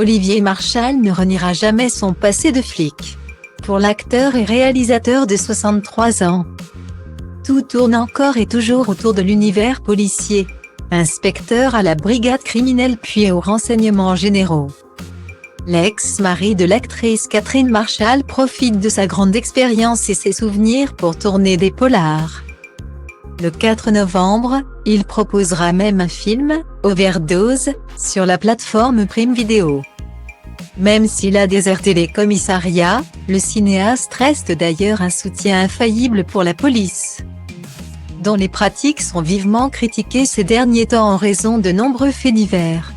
Olivier Marchal ne reniera jamais son passé de flic. Pour l'acteur et réalisateur de 63 ans, tout tourne encore et toujours autour de l'univers policier. Inspecteur à la brigade criminelle puis aux renseignements généraux. L'ex-mari de l'actrice Catherine Marchal profite de sa grande expérience et ses souvenirs pour tourner des polars. Le 4 novembre, il proposera même un film, Overdose, sur la plateforme Prime Video. Même s'il a déserté les commissariats, le cinéaste reste d'ailleurs un soutien infaillible pour la police, dont les pratiques sont vivement critiquées ces derniers temps en raison de nombreux faits divers.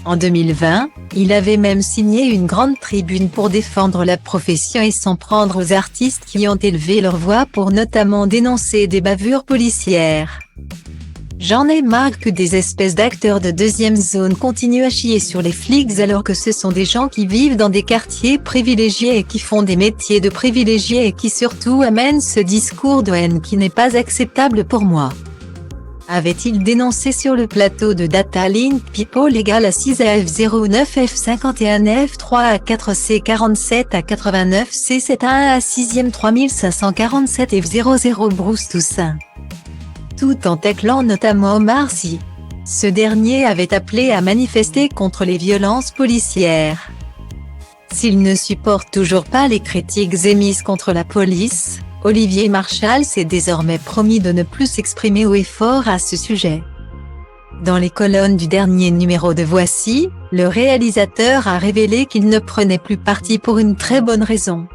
En 2020, il avait même signé une grande tribune pour défendre la profession et s'en prendre aux artistes qui ont élevé leur voix pour notamment dénoncer des bavures policières. J'en ai marre que des espèces d'acteurs de deuxième zone continuent à chier sur les flics alors que ce sont des gens qui vivent dans des quartiers privilégiés et qui font des métiers de privilégiés et qui surtout amènent ce discours de haine qui n'est pas acceptable pour moi. Avait-il dénoncé sur le plateau de Data Link People égale à 6A F09F51F3A4C47A89C71 à 6e 3547 F00 Bruce Toussaint. Tout en taclant notamment Omar Sy. Ce dernier avait appelé à manifester contre les violences policières. S'il ne supporte toujours pas les critiques émises contre la police, Olivier Marchal s'est désormais promis de ne plus s'exprimer haut et fort à ce sujet. Dans les colonnes du dernier numéro de Voici, le réalisateur a révélé qu'il ne prenait plus parti pour une très bonne raison.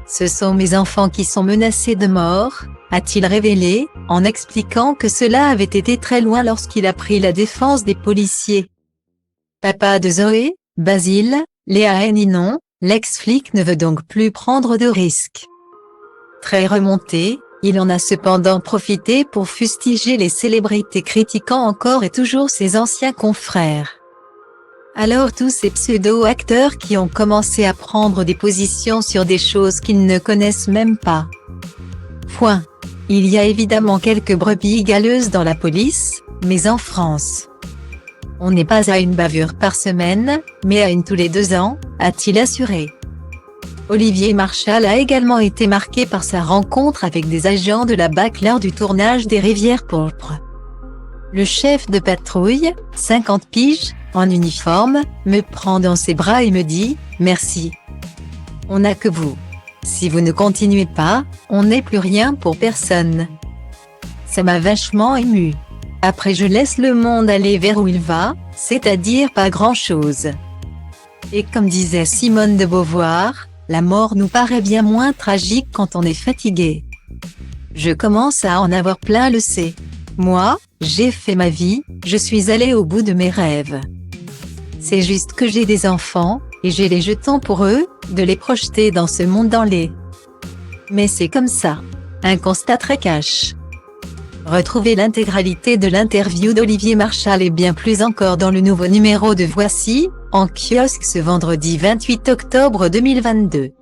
Ce sont mes enfants qui sont menacés de mort, a-t-il révélé, en expliquant que cela avait été très loin lorsqu'il a pris la défense des policiers. Papa de Zoé, Basile, Léa et Ninon, l'ex-flic ne veut donc plus prendre de risques. Très remonté, il en a cependant profité pour fustiger les célébrités critiquant encore et toujours ses anciens confrères. Alors tous ces pseudo-acteurs qui ont commencé à prendre des positions sur des choses qu'ils ne connaissent même pas. Point. Il y a évidemment quelques brebis galeuses dans la police, mais en France, on n'est pas à une bavure par semaine, mais à une tous les 2 ans, a-t-il assuré. Olivier Marchal a également été marqué par sa rencontre avec des agents de la BAC lors du tournage des Rivières pourpres. Le chef de patrouille, 50 piges, en uniforme, me prend dans ses bras et me dit « Merci. On n'a que vous. Si vous ne continuez pas, on n'est plus rien pour personne. » Ça m'a vachement ému. Après je laisse le monde aller vers où il va, c'est-à-dire pas grand-chose. Et comme disait Simone de Beauvoir, la mort nous paraît bien moins tragique quand on est fatigué. Je commence à en avoir plein le C. Moi, j'ai fait ma vie, je suis allé au bout de mes rêves. C'est juste que j'ai des enfants, et j'ai les jetons pour eux, de les projeter dans ce monde dans les. Mais c'est comme ça. Un constat très cash. Retrouvez l'intégralité de l'interview d'Olivier Marchal et bien plus encore dans le nouveau numéro de Voici, en kiosque ce vendredi 28 octobre 2022.